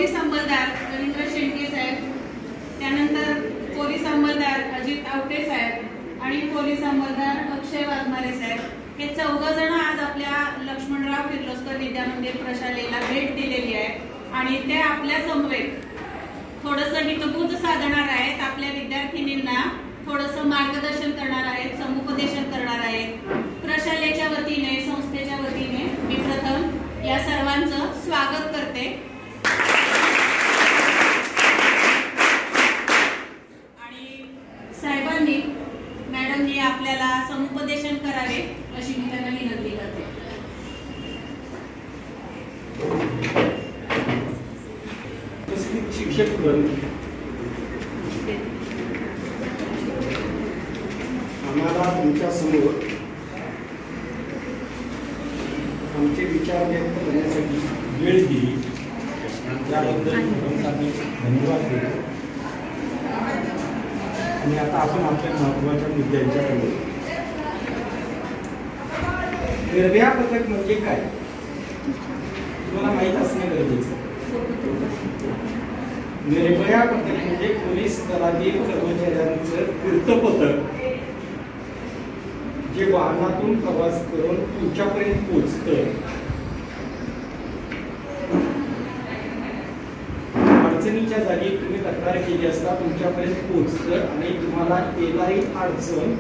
Police अंमलदार Ravindra शेंडके साहेब, त्यानंतर police अंमलदार Ajit Awate साहेब आणि police अंमलदार अक्षय वाघमारे साहेब, हे 14 जण आज आपल्या लक्ष्मणराव किर्लोस्कर विद्यामंदिर प्रशालेला भेट दिलेली आहे आणि ते आपल्या समवेत थोडंसं हितगुज साधणार आहेत, आपल्या विद्यार्थिनींना थोडंसं मार्गदर्शन करणार आहेत, समुपदेशन करणार आहेत. प्रशालेच्या वतीने, संस्थेच्या वतीने मी प्रथम या सर्वांचं स्वागत करते आणि साहेबांनी, मॅडमनी आपल्याला समुपदेशन करावे अशी मी त्यांना विनंती करते. शिक्षक आम्हाला तुमच्या समोर आमचे विचार व्यक्त करण्यासाठी वेळ दिली त्याबद्दल धन्यवाद देतो. आणि आता आपण आपल्या महत्त्वाच्या मुद्द्यांच्याकडे, निर्भया पथक म्हणजे काय तुम्हाला माहीत असणे गरजेचं. निर्भया पथक म्हणजे पोलीस दलातील कर्मचाऱ्यांचं फिरतं पथक जे वाहनातून प्रवास करून तुमच्यापर्यंत पोहोचतं. अडचणीच्या जागी तुम्ही तक्रार केली असता तुमच्यापर्यंत पोहोचतं आणि तुम्हाला येणारी अडचण,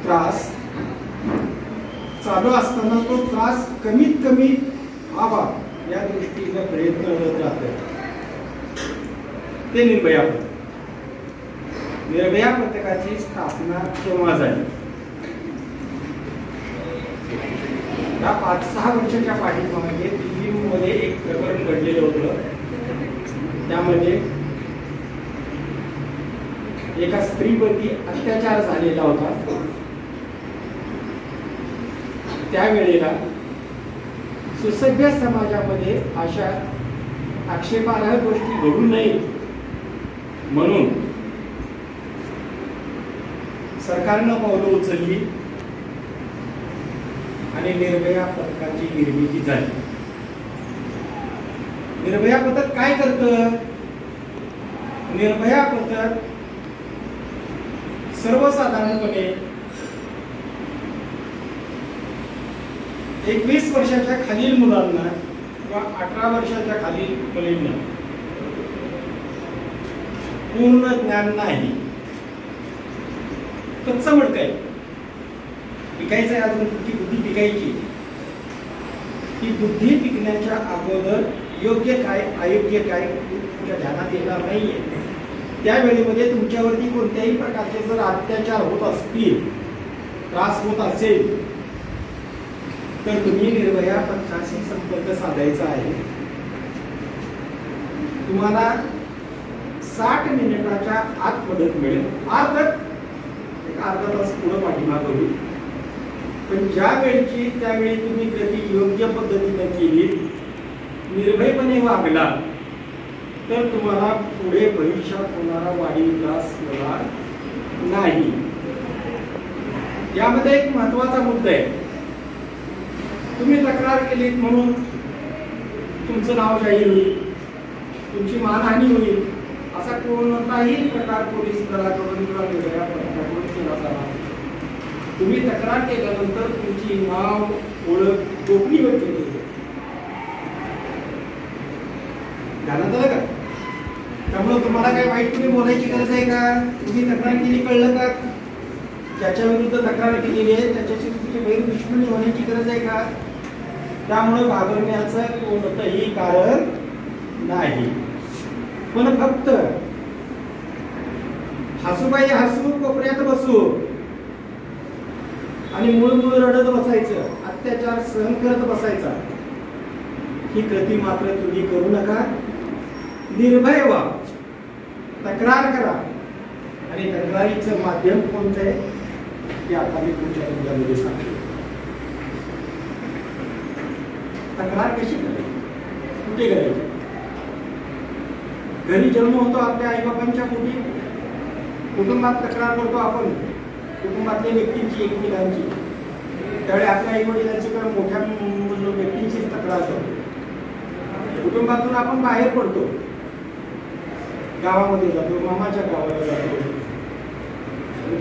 त्रास चालू असताना तो त्रास कमीत कमी व्हावा या दृष्टीने प्रयत्न करत राहतात. ते निर्भया पथक. निर्भया पथकाची स्थापना केव्हा झाली? या 5-6 वर्षाच्या पाठीमागे दिल्लीमध्ये एक प्रकरण घडलेलं होतं. त्यामध्ये एका स्त्रीवरती अत्याचार झालेला होता. त्यावेळेला सुसभ्य समाजामध्ये अशा आक्षेपार्ह गोष्टी घडू नये म्हणून सरकारनं पावलं उचलली आणि निर्भया पथकाची निर्मिती झाली. निर्भया पथक काय करतं? निर्भया पथक सर्वसाधारणपणे 21 वर्षाच्या खालील मुलांना किंवा 18 वर्षाच्या खालील मुलींना पूर्ण ज्ञान नाही, कच्चं मडकं आहे, पिकायचं आहे, अजून तुमची बुद्धी पिकायची. ती बुद्धी पिकण्याच्या अगोदर योग्य काय अयोग्य काय तुमच्या ध्यानात येणार नाहीये. त्यावेळेमध्ये तुमच्यावरती कोणत्याही प्रकारचे जर अत्याचार होत असतील, त्रास होत असेल, तर तुम्ही निर्भया पथकाशी संपर्क साधायचा आहे. तुम्हाला 60 मिनिटाच्या आत मदत मिळेल. अर्धा तास पुढे पाठीमागे होईल, पण ज्या वेळची त्यावेळी तुम्ही कृती योग्य पद्धतीने केली, निर्भयपणे वागला, तर तुम्हाला पुढे भविष्यात होणारा वाढीव त्रास होणार नाही. यामध्ये एक महत्वाचा मुद्दा आहे. तुम्ही तक्रार केली म्हणून तुमचं नाव जाहीर होईल, तुमची मानहानी होईल, असा कोणताही प्रकार पोलीस दलाकडून किंवा निर्भया पथकाकडून केला जाणार. तुम्ही तक्रार केल्यानंतर तुमची नाव, ओळख गोपनीय केली ध्यानात आलं का? त्यामुळे तुम्हाला काही वाईटपणे बोलायची गरज आहे का? तुम्ही तक्रार केली, कळलं का? ज्याच्या विरुद्ध तक्रार केलेली आहे त्याच्याशी तुमची वैर दुश्मनी होण्याची गरज आहे का? त्यामुळे घाबरण्याचं कोणतंही कारण नाही. पण फक्त हसूबाई हसू, कोपऱ्यात बसू आणि मूळ रडत बसायचं, अत्याचार सहन करत बसायचा, ही कृती मात्र तुम्ही करू नका. निर्भय व्हा, तक्रार करा. आणि तक्रारीचं माध्यम कोणतं आहे ते आता मी पुढच्या मुद्द्यामध्ये सांगतो. तक्रार कशी करायची, कुठे करायची? घरी जन्म होतो आपल्या आईबापांच्या पोटी, कुटुंबात तक्रार करतो आपण, कुटुंबातल्या व्यक्तींची, एकमेकांची. त्यावेळी आपल्या आई वडिलांची किंवा मोठ्या व्यक्तींचीच तक्रार करतो. कुटुंबातून आपण बाहेर पडतो, गावामध्ये जातो, मामाच्या गावाला जातो,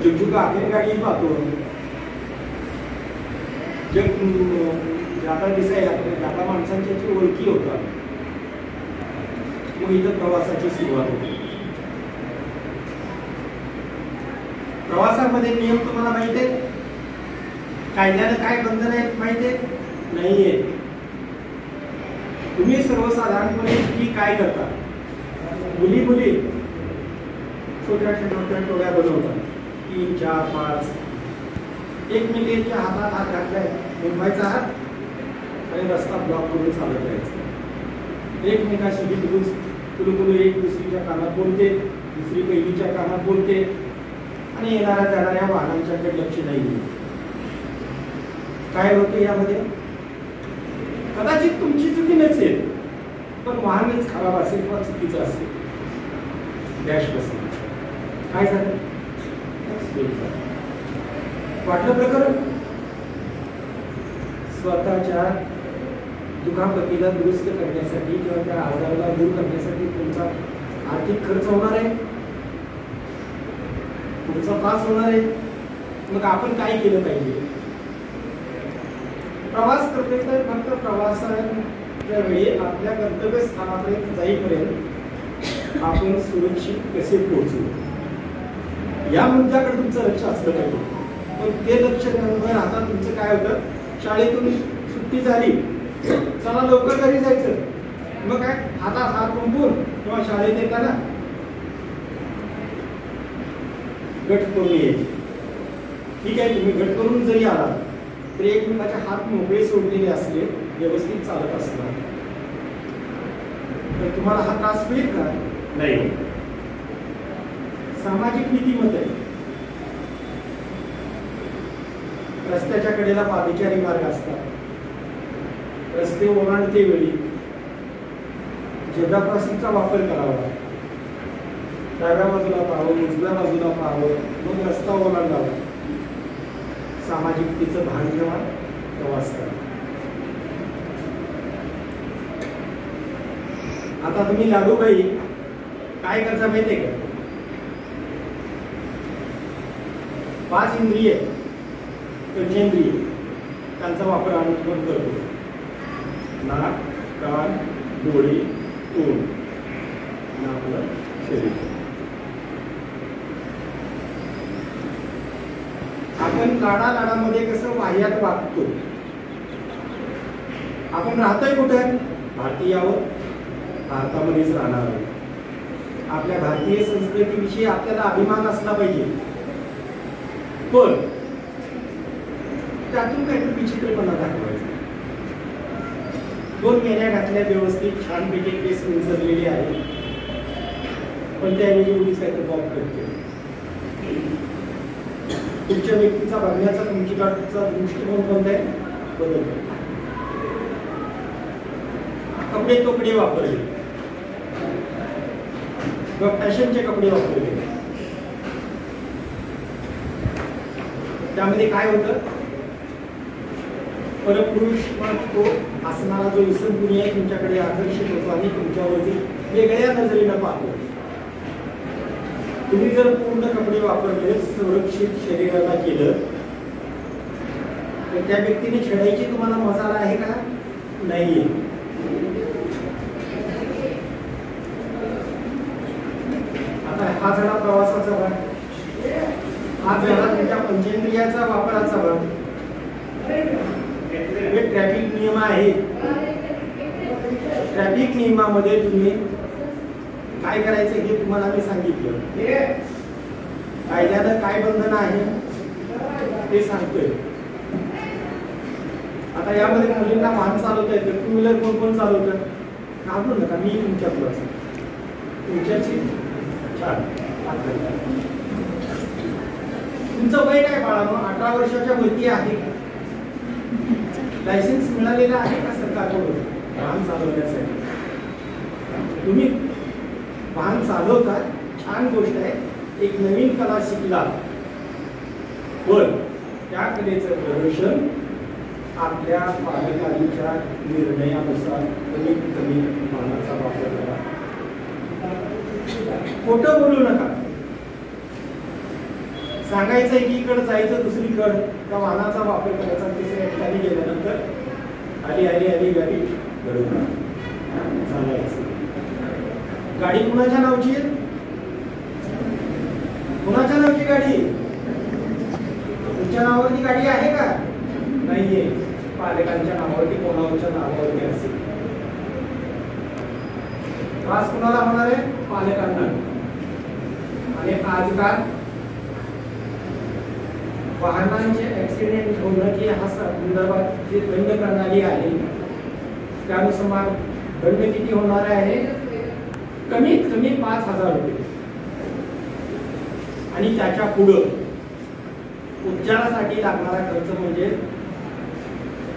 जुगजुगा अखेर गाडी पाहतो, जाता दिसायला जाता माणसांच्या ओळखी होतात. मग इथं प्रवासाची सुरुवात होते. प्रवासामध्ये नियम तुम्हाला माहिती आहे? कायद्यानं काय बंधन आहेत माहिती आहे? नाहीये. तुम्ही सर्वसाधारणपणे की काय करता? मुली छोट्या टोळ्या बनवतात, 3, 4, 5 एकमेकांच्या हातात हात घातलाय, मुंबईचा हात आणि रस्ता ब्लॉक करून चालत जायचं. एकमेकाशी कुलकुलू एक दुसरीच्या कानात बोलते, दुसरी पहिलीच्या कानात बोलते आणि येणाऱ्या जाणाऱ्या वाहनांच्याकडे लक्ष नाही देत. काय होते यामध्ये? कदाचित तुमची चुकी नसेल, पण वाहनच खराब असेल किंवा चुकीचं असेल, डॅश बसेल. काय झालं? वाटलं प्रकरण? स्वतःच्या दुखापतीला दुरुस्त करण्यासाठी किंवा त्या आजाराला दूर करण्यासाठी तुमचा आर्थिक खर्च होणार आहे, तुमचा त्रास होणार आहे. मग आपण काय केलं पाहिजे? प्रवास करतोय तर फक्त प्रवासाच्या वेळी आपल्या गंतव्यस्थानापर्यंत जाईपर्यंत आपण सुरक्षित कसे पोहोचू या मुद्द्याकडे तुमचं लक्ष असलं पाहिजे. पण ते लक्ष नंतर आता तुमचं काय होतं? शाळेतून सुट्टी झाली, चला लवकर घरी जायचं. मग काय हातात हात कुंपून किंवा शाळेत येताना गट करून यायचे. ठीक आहे, तुम्ही गट करून जरी आला तरी एकमेकाचे हात मोकळे सोडलेले असले, व्यवस्थित चालत असणार तर तुम्हाला हा त्रास होईल का? नाही. सामाजिक नीतिमत्ता आहे. रस्त्याच्या कडेला पादचारी मार्ग असतात, रस्ते ओलांडते वेळी झेब्रा क्रॉसिंगचा वापर करावा. डाव्या बाजूला पाहावं, उजव्या बाजूला पाहावं, मग रस्ता ओलांडावा. सामाजिकतेचं भान ठेवा, प्रवास करा. आता तुम्ही लाडूबाई काय करता माहितीये का? 5 इंद्रिय, पंचेंद्रिय त्यांचा वापर अनुकरण करतो. नाक, कान, डोळे, तोंड आणि आपलं शरीर. आपण लाडामध्ये कसं वाह्यात वागतो. आपण राहतोय कुठे? भारतीयावर, भारतामध्येच राहणार आहोत. आपल्या भारतीय संस्कृतीविषयी आपल्याला अभिमान असला पाहिजे, पण त्यातून काहीतरी विचित्रपणा दाखवायचा. 2 मेऱ्या घातल्या व्यवस्थित छानपैकी केस विंचरलेले आहे, पण त्याऐवजी मुलीच काहीतरी बॉब करते. तुमच्या व्यक्तीचा बघण्याचा तुमच्याकडचा दृष्टिकोन कोणता आहे? बदलतो. कपडे तोकडे वापरले, फॅशनचे कपडे वापरले, त्यामध्ये काय होतं? परपुरुष तो असणारा जो इसमपुरी आहे तुमच्याकडे आकर्षित होतो आणि तुमच्यावरती वेगळ्या नजरेनं पाहतो. तुम्ही जर पूर्ण कपडे वापरले, संरक्षित शरीराला केलं, तर त्या व्यक्तीने छेडायची तुम्हाला मजा आहे का? नाहीये. आता हा झाला प्रवासाचा भाग, हा झाला तुमच्या पंचेंद्रियाचा वापराचा भाग. हे ट्रॅफिक नियम आहे. ट्रॅफिक नियमामध्ये तुम्ही काय करायचं हे तुम्हाला मी सांगितलं. कायद्यानं काय बंधन आहे ते सांगतोय. आता यामध्ये मुलींना वाहन चालवता येतं. टू व्हीलर कोण कोण चालवतं? घाबरू नका, मी तुमच्यातलंच. तुमच्याची छान. तुमचं वय काय बाळांनो? 18 वर्षाच्या वरती आहे का? लायसन्स मिळालेलं आहे का सरकारकडून वाहन चालवण्यासाठी? तुम्ही वाहन चालवता, छान गोष्ट आहे. एक नवीन कला शिकला, पण त्या कलेचं प्रदर्शन आपल्या पालकांच्या निर्णयानुसार कमीत कमी वाहनाचा वापर करा. खोटं बोलू नका. सांगायचं एकीकडे जायचं दुसरीकडे, त्या वाहनाचा वापर करायचा. तिसऱ्या ठिकाणी गेल्यानंतर आली गाडी घडवून सांगायचं. गाडी कुणाच्या नावची आहे? कुणाच्या नावची गाडी? तुमच्या नावावरती गाडी आहे का? नाहीये. पालकांच्या नावावरती, कोणाच्या नावावरती असेल. त्रास कुणाला होणार आहे? पालकांना. आणि आजकाल वाहनांचे ऍक्सिडेंट होणं की हा संदर्भात जी दंड प्रणाली आहे त्यानुसार दंड किती होणार आहे? कमीत कमी 5,000 रुपये. आणि त्याच्या पुढं उपचारासाठी लागणारा खर्च म्हणजे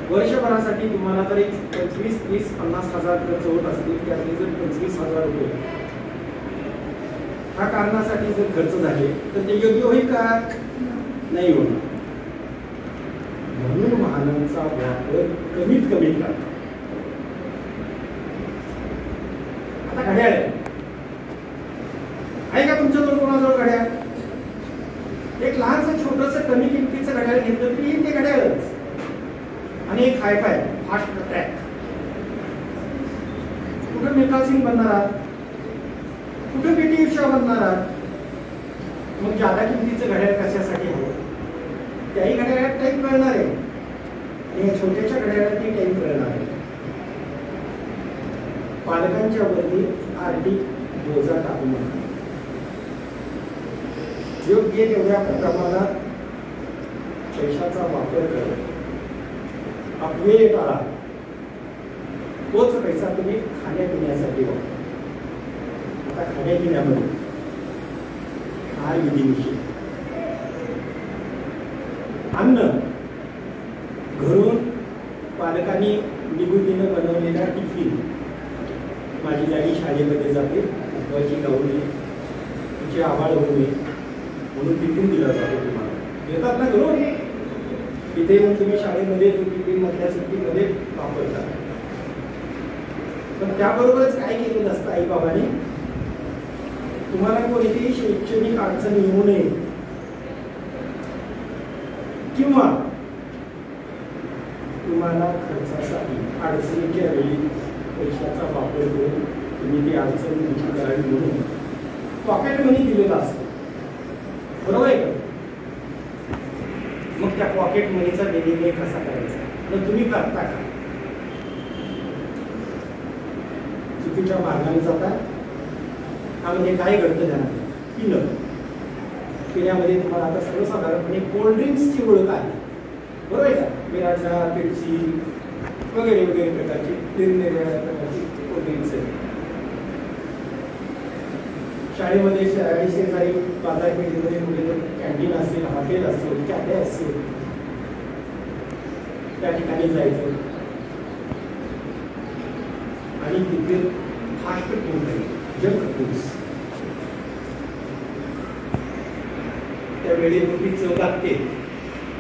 वर्षभरासाठी तुम्हाला जर 25, 30, 50,000 खर्च होत असतील, त्यातले जर 25,000 रुपये ह्या कारणासाठी जर खर्च झाले तर ते योग्य होईल का? नाही होणार. म्हणून वाहनांचा वापर कमीत कमी करा. आता घड्याळ आहे का तुमच्याजवळ? कोणाजवळ घड्याळ? एक लहानसं छोटंसं कमी किमतीचं घड्याळ घेतलं तरी ते घड्याळच. आणि एक हायफाय फास्ट ट्रॅक. कुठं मिल्खा सिंग बनणार आहात? कुठं पीटी उषा बनणार आहात? मग जादा किमतीचं घड्याळ कशासाठी हवं? त्याही घड्याळात टाईम कळणार आहे आणि छोट्याशा घड्याळातही टाईम कळणार आहे. पालकांच्या वरती आर्थिक बोजा टाकू नका. योग्य तेवढ्या प्रमाणात पैशाचा वापर करा. अपव्यय टाळा. तोच पैसा तुम्ही खाण्यापिण्यासाठी वापरा. आता खाण्यापिण्यामध्ये आहार विधीविषयी अन्न घरून पालकांनी निगुतीनं बनवलेला टिफिन. माझी गाडी शाळेमध्ये जाते, उपवाची गाऊ नये, तिची आवाळ होऊ नये म्हणून टिफिन दिला जातो. तुम्हाला येतात ना घरून, तिथे येऊन तुम्ही शाळेमध्ये टिफिन मधल्या सुट्टीमध्ये वापरता. पण त्याबरोबरच काय केलेलं असतं आई बाबांनी? तुम्हाला कोणतीही शैक्षणिक अडचण येऊ नये किंवा तुम्हाला खर्चासाठी अडचणीच्या वेळी पैशाचा वापर करून तुम्ही ती अडचण दूर करावी म्हणून पॉकेट मनी दिलेला असतो. बरोबर आहे का? मग त्या पॉकेट मनीचा विनिमय कसा करायचा? तर तुम्ही करता का? चुकीच्या मार्गाने जाता. त्यामध्ये काय घडतं त्याला? पिण्यामध्ये तुम्हाला आता सर्वसाधारणपणे कोल्ड्रिंक्सची ओळख आहे. बरोबर आहे का? मिरांडा, पेप्सी वगैरे वगैरे प्रकारची निरनिराळ्या प्रकारची कोल्ड्रिंक्स आहेत. शाळेमध्ये शेजारी बाजारपेठेमध्ये कुठे कॅन्टीन असेल, हॉटेल असेल, कॅफे असेल, त्या ठिकाणी जायचं आणि तिथे फास्ट फूड आहे, जंक फूड्स. त्यावेळी मोठी चव लागते,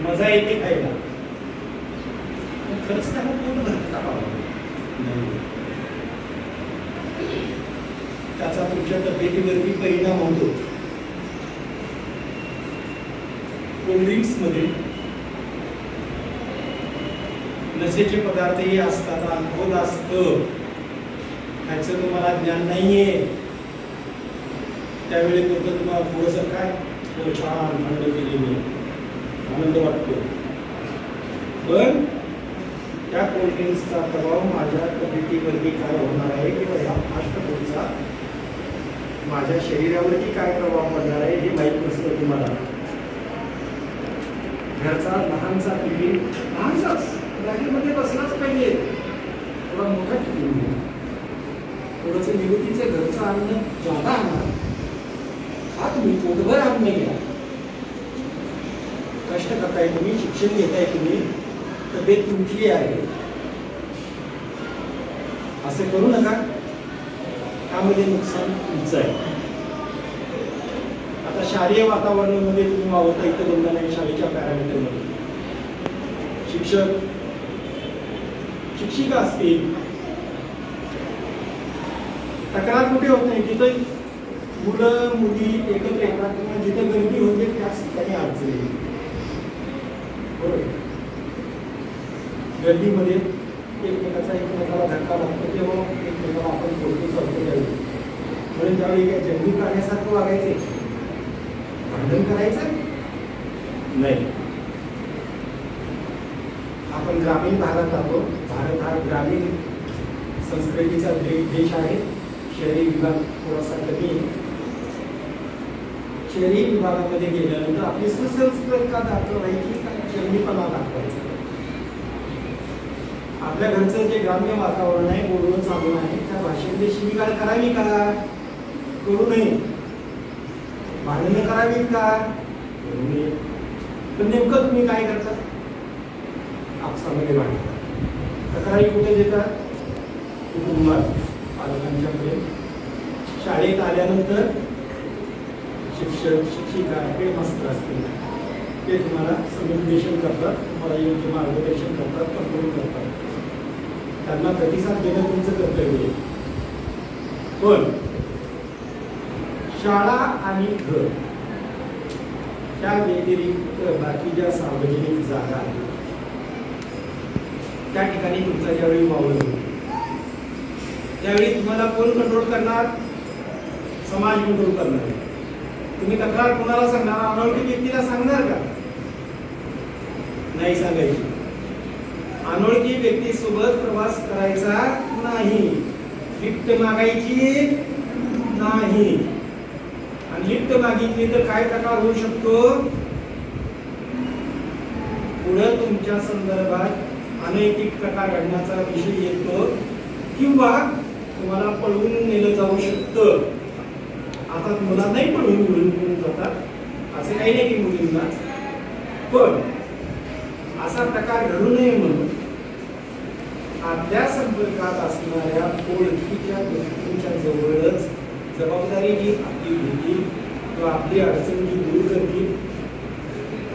मजा येते खायला. खरंच त्याला पूर्ण भरता नाही, त्याचा तुमच्या तब्येतीवरती परिणाम होतो. कोल्ड्रिंक्स मध्ये नशेचे पदार्थही असतात, अल्कोहोल असतं, ह्याचं तुम्हाला ज्ञान नाहीये. त्यावेळी फक्त तुम्हाला थोडंसं काय छान थंड केलेली आनंद वाटतो, पण त्या कोल्ड्रिंक्सचा प्रभाव माझ्या तब्येतीवरती काय होणार आहे किंवा ह्या फास्ट फूडचा माझ्या शरीरावरती काय प्रभाव पडणार आहे हे माहीत नसतं तुम्हाला. घरचा लहानसा टिफिन, लहानसाच गाडीमध्ये बसलाच पाहिजे, थोडा मोठा टिफिन, थोडंसं निगुतीचं घरचं अन्न जादा आणा. हा तुम्ही पोटभर अन्न घ्या. कष्ट करताय तुम्ही, शिक्षण घेताय तुम्ही, तब्येत तुमची आहे, असं करू नका. त्यामध्ये नुकसान तुमचं आहे. आता शालेय वातावरणामध्ये तुम्ही वावरता, इथं बंधन आहे शाळेच्या पॅरामीटरमध्ये. शिक्षक शिक्षिका असतील, तक्रार कुठे होत नाही, तिथं मुलं मुली एकत्र येतात किंवा जिथे गर्दी होते त्याच ठिकाणी अडचण येईल. बरोबर, गर्दीमध्ये एकमेकाला धक्का लागतो तेव्हा एकमेकाला आपण बोलतो चालतो त्यावेळी. म्हणून त्यावेळी काय जंगली प्राण्यासारखं वागायचे, भांडण करायचं नाही. आपण ग्रामीण भागात राहतो. भारत हा ग्रामीण संस्कृतीचा देश आहे. शहरी विभाग थोडासा कमी आहे. शहरी विभागामध्ये गेल्यानंतर आपली सुसंस्कृतता दाखवायची का जंगलीपणा दाखवायचा. आपल्या घरचं जे ग्राम्य वातावरण आहे, बोलणं चालून आहे, त्या भाषेमध्ये शिवीगाळ करावी का? करू नये. भांडणं करावीत का? करू नये. पण नेमकं तुम्ही काय करता? आपसामध्ये भांडता. तक्रारी कुठे देतात? कुटुंबात, पालकांच्या पुढे. शाळेत आल्यानंतर शिक्षक, शिक्षिका, हेडमास्टर असतील ते तुम्हाला समुपदेशन करतात, तुम्हाला योग्य मार्गदर्शन करतात, कंट्रोल करतात. त्यांना प्रतिसाद देणं तुमचं कर्तव्य आहे. पण शाळा आणि घर त्या व्यतिरिक्त बाकी ज्या सार्वजनिक जागा आहेत त्या ठिकाणी तुमचा ज्यावेळी वावर होतो त्यावेळी तुम्हाला कोण कंट्रोल करणार? समाज कंट्रोल करणार. तुम्ही तक्रार कोणाला सांगणार? अनोळखी व्यक्तीला सांगणार का? नाही सांगायची. अनोळखी व्यक्तीसोबत प्रवास करायचा नाही. लिफ्ट मागायची नाही. आणि लिफ्ट मागितली तर काय प्रकार होऊ शकतो? पुढे तुमच्या संदर्भात अनैतिक प्रकार घडण्याचा विषय येतो किंवा तुम्हाला पळवून नेलं जाऊ शकतं. आता तुम्हाला नाही पळवून घेऊन जातात असे काही नाही की मुलींना, पण असा प्रकार घडू नये म्हणून आपल्या संपर्कात असणाऱ्या ओळखीच्या व्यक्तींच्या जवळच जबाबदारी जी आपली घेतील किंवा आपली अडचण जी दूर करतील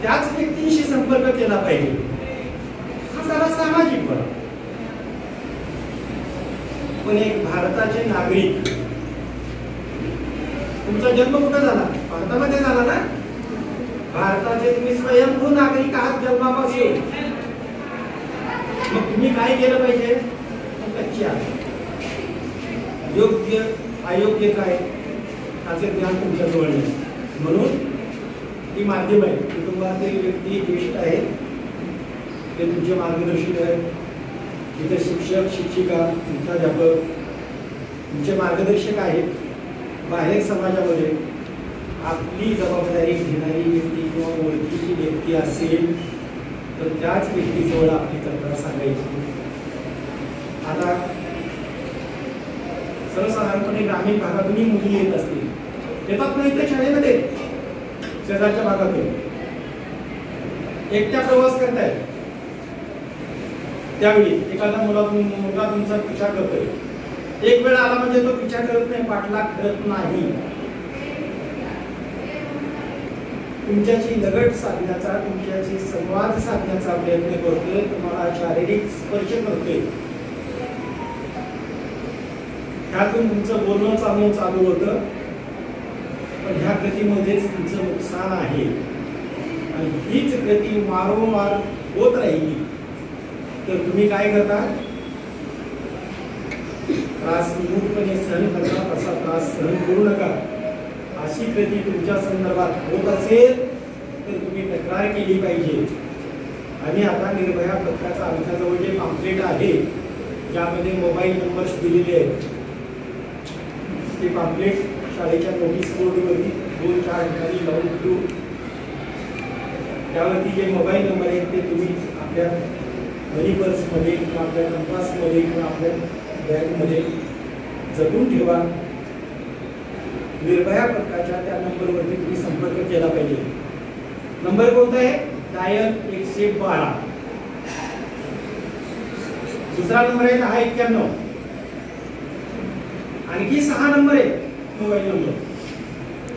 त्याच व्यक्तींशी संपर्क केला पाहिजे. हा जरा सामाजिक बळ. पण एक भारताचे नागरिक, तुमचा जन्म कुठे झाला? भारतामध्ये झाला ना? भारताचे तुम्ही स्वयंभू नागरिक आहात जन्मापासून. मग तुम्ही काय केलं पाहिजे? कच्ची आहे. योग्य अयोग्य काय याचे ज्ञान तुमच्या जवळ नाही. म्हणून ही माध्यम आहे. कुटुंबातील व्यक्ती ज्येष्ठ आहेत ते तुमचे मार्गदर्शक आहेत. तिथे शिक्षक, शिक्षिका, मुख्याध्यापक तुमचे मार्गदर्शक आहेत. बाहेर समाजामध्ये आपली जबाबदारी घेणारी व्यक्ती किंवा ओळखीची व्यक्ती असेल तर त्याच व्यक्तीजवळ आपली तक्रार सांगायची. आता सर्वसाधारणपणे ग्रामीण भागातूनही मुली येत असतील, येतात नाही तर शाळेमध्ये शेजारच्या भागातून एकट्या प्रवास करतायत. त्यावेळी एखादा मुलगा तुमचा पिछा करतोय. एक वेळ आला म्हणजे तो पिछा करत नाही, पाठलाग करत नाही. तुमच्याशी लगट साधण्याचा, तुमच्याशी संवाद साधण्याचा प्रयत्न करतोय, तुम्हाला शारीरिक स्पर्श करतोय. त्यातून तुमचं बोलणं चालू होतं. पण ह्या कृतीमध्येच तुमचं नुकसान आहे. आणि हीच कृती वारंवार होत राहिली तर तुम्ही काय करता? त्रास मूर्खपणे सहन करता. असा त्रास सहन करू नका. अशी कृती तुमच्या संदर्भात होत असेल तर तुम्ही तक्रार केली पाहिजे. आणि आता निर्भया पथकाचा आमच्याजवळ जे पॅम्पलेट आहे ज्यामध्ये मोबाईल नंबर्स दिलेले आहेत ते पॅम्पलेट शाळेच्या नोटीस बोर्डवरती 2-4 ठिकाणी लावून ठेवू. त्यावरती जे मोबाईल नंबर आहेत ते तुम्ही आपल्या मनी पर्समध्ये किंवा आपल्या कंपासमध्ये किंवा आपल्या बॅगमध्ये जपून ठेवा. निर्भया पथकाच्या त्या नंबरवरती तुम्ही संपर्क केला पाहिजे. नंबर कोणता आहे? डायल 112. दुसरा नंबर आहे 1091. आणखी 6 नंबर आहेत मोबाईल नंबर.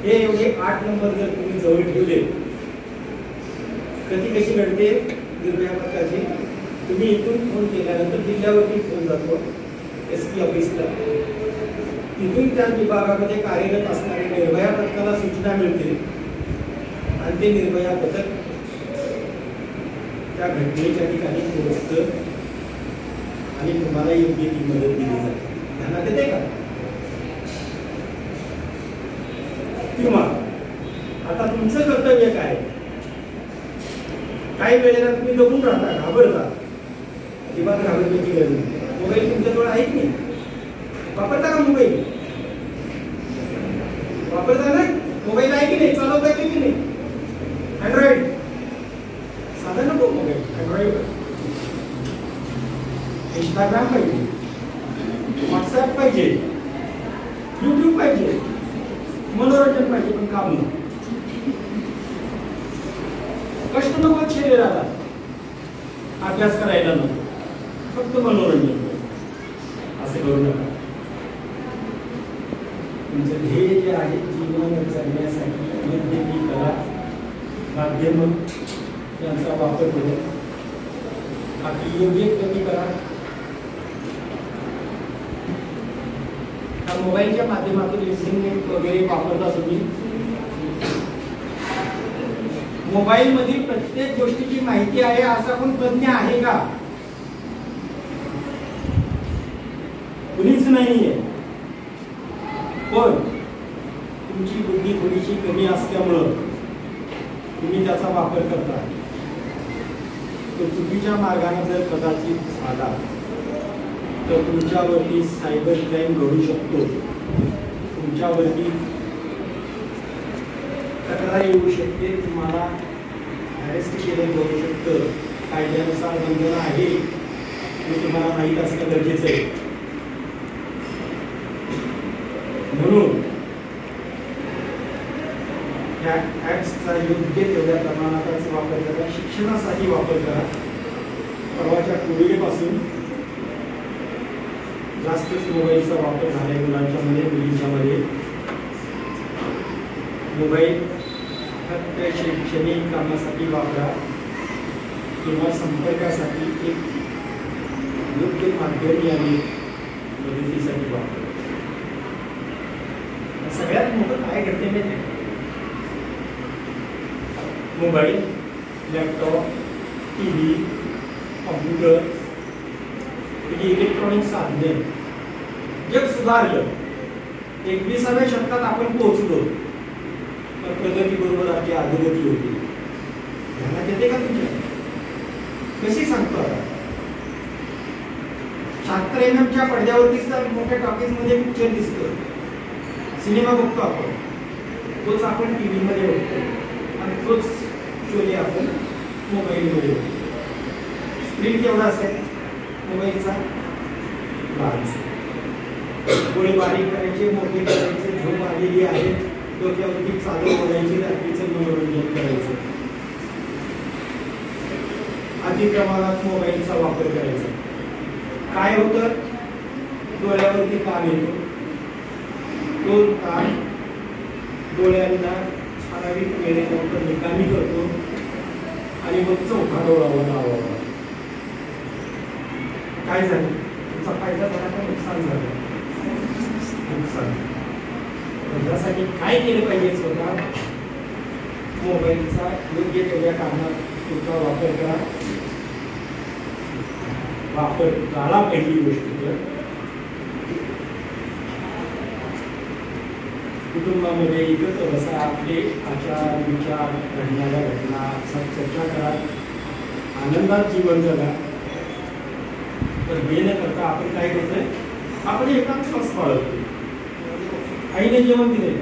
हे एवढे 8 नंबर जर तुम्ही जवळ ठेवले, कधी कशी घडते निर्भया पथकाची, तुम्ही इथून फोन केल्यानंतर जिल्ह्यावरती फोन जातो SP ऑफिसला. तिथून त्या विभागामध्ये कार्यरत असणारे निर्भया पथकाला सूचना मिळते आणि ते निर्भया पथक त्या घटनेच्या ठिकाणी पोहोचतं आणि तुम्हाला योग्य ती मदत दिली जाते. ध्यानात येते का? किंवा आता तुमचं कर्तव्य काय? काही वेळेला तुम्ही लपून राहता, घाबरता. अजिबात घाबरण्याची गरज नाही. मोबाईल तुमच्याजवळ आहे की नाही? वापरता का मोबाईल? वापरता ना? मोबाईल आहे की नाही? चालवता की नाही? अँड्रॉइड साधा नको मोबाईल, अँड्रॉइड. इंस्टाग्राम पाहिजे, व्हॉट्सअप पाहिजे, युट्यूब पाहिजे, मनोरंजन पाहिजे, पण काम नको. कष्ट नको शरीराला, अभ्यास करायला नको, फक्त मनोरंजन असं करू नका. तुमचं ध्येय जे आहे जीवन जगण्यासाठी वैद्यकीय कला माध्यम यांचा वापर करून आपली योग्य कमी करा. मोबाईलच्या माध्यमातून इंटरनेट वगैरे वापरता तुम्ही. मोबाईल मधील प्रत्येक गोष्टीची माहिती आहे असा कोण तज्ञ आहे का? कुणीच नाहीये. पण तुमची बुद्धी थोडीशी कमी असल्यामुळं तुम्ही त्याचा वापर करता. तो चुकीच्या मार्गाने जर कदाचित झाला तर तुमच्यावरती सायबर क्राईम घडू शकतो. तुमच्यावरती तक्रार येऊ शकते, तुम्हाला अरेस्ट केलं जाऊ शकतं. कायद्यानुसार बंधन आहे हे तुम्हाला माहीत असणं गरजेचं आहे. म्हणून या ॲप्सचा योग्य तेवढ्या प्रमाणातच वापर करा. शिक्षणासाठी वापर करा. परवाच्या कोविडपासून जास्तच मोबाईलचा वापर झालाय मुलांच्या मध्ये, मुलींच्या मध्ये. मोबाईल फक्त शैक्षणिक कामासाठी वापरा किंवा संपर्कासाठी एक योग्य माध्यम आणि मदतीसाठी वापरा. सगळ्यात मोठं काय घडते माहिती आहे? मोबाईल, लॅपटॉप, टीव्ही, कॉम्प्युटर, म्हणजे इलेक्ट्रॉनिक साधने जग सुधारलं. 21व्या शतकात आपण पोहोचलो, तर प्रगती बरोबर आपली अधोगती होती. ध्यानात येते का तुमच्या? कशी सांगतो आता? 76 mm पडद्यावरतीच मोठ्या टॉकीज मध्ये पिक्चर दिसतो, सिनेमा बघतो आपण, तोच आपण टीव्ही मध्ये बघतो आणि तोच शोले आपण मोबाईल मध्ये बघतो. स्क्रीन केवढा असेल मोबाईलचा? डोळे बारीक करायचे, मोठे करायचे, झोप आलेली आहे, डोक्यावरती चादर ओढायची, रात्रीचं मनोरंजन करायचं. अति प्रमाणात मोबाईलचा वापर करायचा. काय होतं? डोळ्यावरती ताण येतो. तो ताण डोळ्यांना ठराविक वेळेनंतर निकामी करतो आणि मग चौथा डोळा लावावा. काय झालं? तुमचा फायदा झाला का नुकसान झालं? नुकसान. त्यासाठी काय केलं पाहिजे? स्वतः मोबाईलचा योग्य तेवढ्या कामात तुमचा वापर करा. वापर झाला पहिली गोष्ट तर कुटुंबामध्ये एकत्र बसा, आपले आचार विचार, घडणाऱ्या घटना चर्चा करा, आनंदात जीवन जगा. तर हे न करता आपण काय करतोय? आपण एकाच पाळतो. आईने जेवण दिले,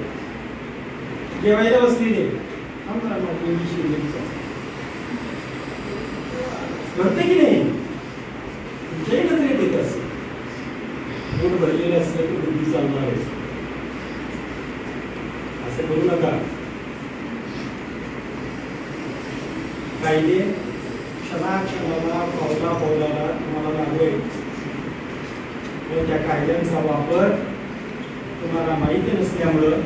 जेवायला बसलेले, घडते की नाही? तुमच्याही नजरेत येत असं पोट भरलेलं असलं की बुद्धी चालणार आहे. असं करू नका. कायदे क्षणाक्षणाला, पावला पावलाला तुम्हाला लागू आहे. पण त्या कायद्यांचा वापर तुम्हाला माहिती नसल्यामुळं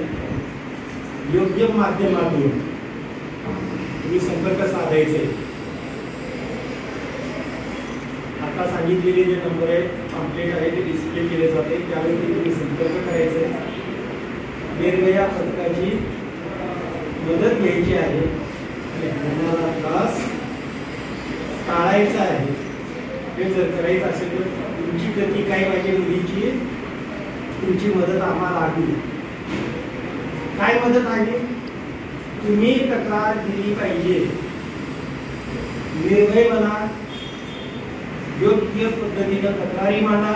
योग्य माध्यमातून तुम्ही संपर्क साधायचे. आता सांगितलेले जे नंबर आहेत, पॉम्पलेट आहे, ते डिस्प्ले केले जाते, त्यावरती तुम्ही संपर्क करायचे. निर्भया पथकाची मदत घ्यायची आहे आणि होणारा त्रास टाळायचा आहे. हे जर करायचं असेल तर तुमची गती काय पाहिजे, मुलीची तुमची मदत आम्हाला हवी. काय मदत आहे? तुम्ही तक्रार दिली पाहिजे. निर्भय बना, योग्य पद्धतीने तक्रारी मांडा.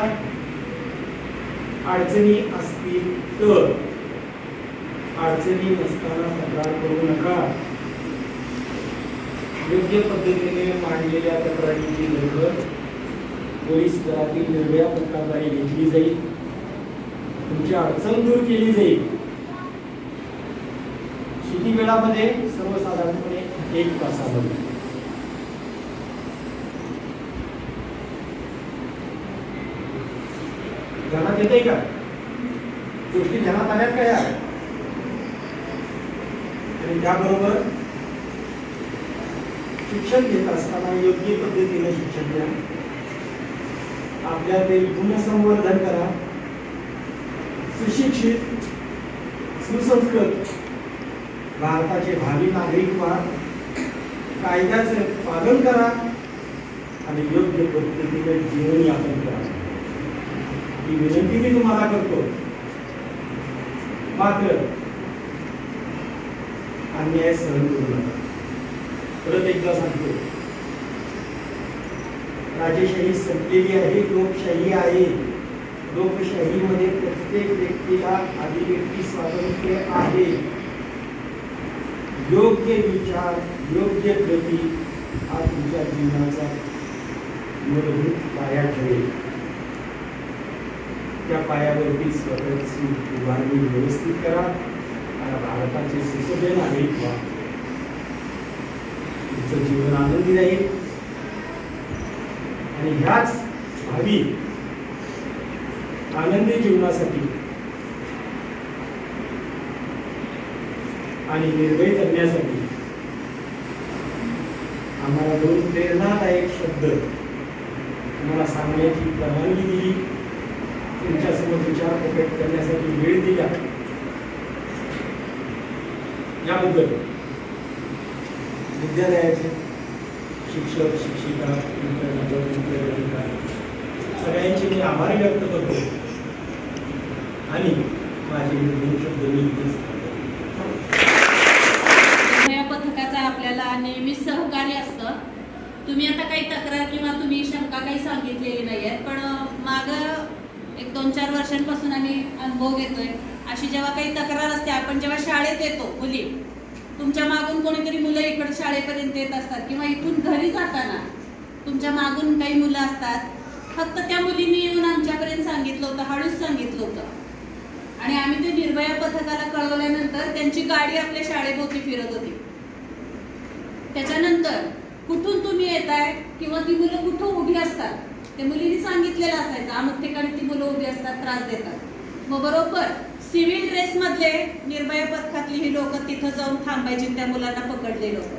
अडचणी असतील तर, अडचणी नसताना तक्रार करू नका. योग्य पद्धतीने मांडलेल्या तक्रारीची दखल पोलीस दलातील निर्भया पथकाद्वारे घेतली जाईल. तुमची अडचण दूर केली जाईल. किती वेळामध्ये? सर्वसाधारणपणे 1 तासामध्ये. ध्यानात येते का? गोष्टी ध्यानात आल्यात का या? आणि त्याबरोबर शिक्षण घेत असताना योग्य पद्धतीने शिक्षण द्या. आपल्यातील गुणसंवर्धन करा. सुशिक्षित, सुसंस्कृत भारताचे भावी नागरिक व्हा. कायद्याचे पालन करा आणि योग्य पद्धतीने जीवनयापन करा. ही विनंती मी तुम्हाला करतो. मात्र अन्याय सहन करू नका. परत एकदा सांगतो, राजेशाही संपलेली आहे, लोकशाही आहे. लोकशाहीमध्ये प्रत्येक व्यक्तीला अभिव्यक्ती स्वातंत्र्य आहे. योग्य विचार, योग्य कृती हा तुमच्या जीवनाचा मूलभूत पाया ठरेल. त्या पायावरती स्वतःची उभारणी व्यवस्थित करा आणि भारताचे सुसभ्य नागरिक व्हा. तुमचं जीवन आनंदी राहील आणि ह्याच भावी आनंदी जीवनासाठी आणि निर्भय जगण्यासाठी आम्हाला 2 प्रेरणादायक शब्द तुम्हाला सांगण्याची परवानगी दिली. तुमच्यासमोर विचार प्रकट करण्यासाठी वेळ दिला, याबद्दल विद्यालयाचे शिक्षक, शिक्षिका, सगळ्यांचे मी आभार व्यक्त करतो आणि माझे 2 शब्द मी या पथकाचा आपल्याला नेहमीच सहकार्य असतं. तुम्ही आता काही तक्रार किंवा तुम्ही शंका काही सांगितलेली नाही आहेत, पण माग 1-2-4 वर्षांपासून आम्ही अनुभव घेतोय. अशी जेव्हा काही तक्रार असते, आपण जेव्हा शाळेत येतो, मुली तुमच्या मागून कोणीतरी मुलं इकडे शाळेपर्यंत येत असतात किंवा इथून घरी जाताना तुमच्या मागून काही मुलं असतात. फक्त त्या मुलींनी येऊन आमच्यापर्यंत सांगितलं होतं, हळूच सांगितलं होतं आणि आम्ही ते निर्भया पथकाला कळवल्यानंतर त्यांची गाडी आपल्या शाळेभोवती फिरत होती. त्याच्यानंतर कुठून तुम्ही येताय किंवा ती मुलं कुठं उभी असतात ते मुलींनी सांगितलेलं असायचं. अमुक ठिकाणी ती मुलं उभी असतात, त्रास देतात. मग बरोबर सिव्हिल ड्रेस मधले निर्भया पथकातली ही लोक तिथं जाऊन थांबायची, त्या मुलांना पकडलेलं होतं.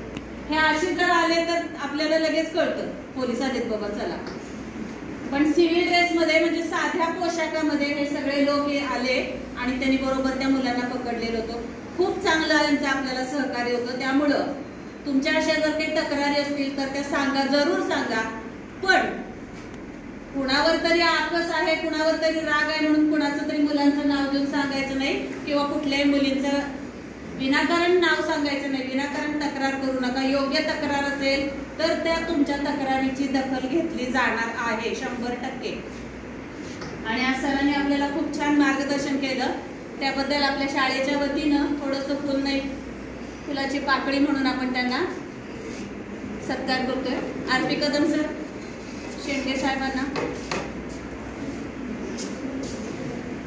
हे अशी जर आले तर आपल्याला लगेच कळतं पोलीस आलेत बाबा चला. पण सिव्हिल ड्रेस मध्ये म्हणजे साध्या पोशाखामध्ये हे सगळे लोक आले आणि त्यांनी बरोबर त्या मुलांना पकडलेलं होतं. खूप चांगलं यांचं आपल्याला सहकार्य होतं. त्यामुळं तुमच्या अशा जर काही तक्रारी असतील तर त्या सांगा, जरूर सांगा. पण कुणावर तरी आकस आहे, कुणावर तरी राग आहे म्हणून कुणाचं तरी मुलांचं नाव घेऊन सांगायचं नाही किंवा कुठल्याही मुलींचं विनाकारण नाव सांगायचं नाही. विनाकारण तक्रार करू नका. योग्य तक्रार असेल तर त्या तुमच्या तक्रारीची दखल घेतली जाणार आहे 100%. आणि आज सरांनी आपल्याला खूप छान मार्गदर्शन केलं, त्याबद्दल आपल्या शाळेच्या वतीनं थोडंसं फुल नाही, फुलाची पाकळी म्हणून आपण त्यांना सत्कार करतोय. आरपी कदम सर, शेंडगे साहेबांना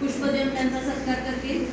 पुष्प देऊन त्यांचा सत्कार करतील.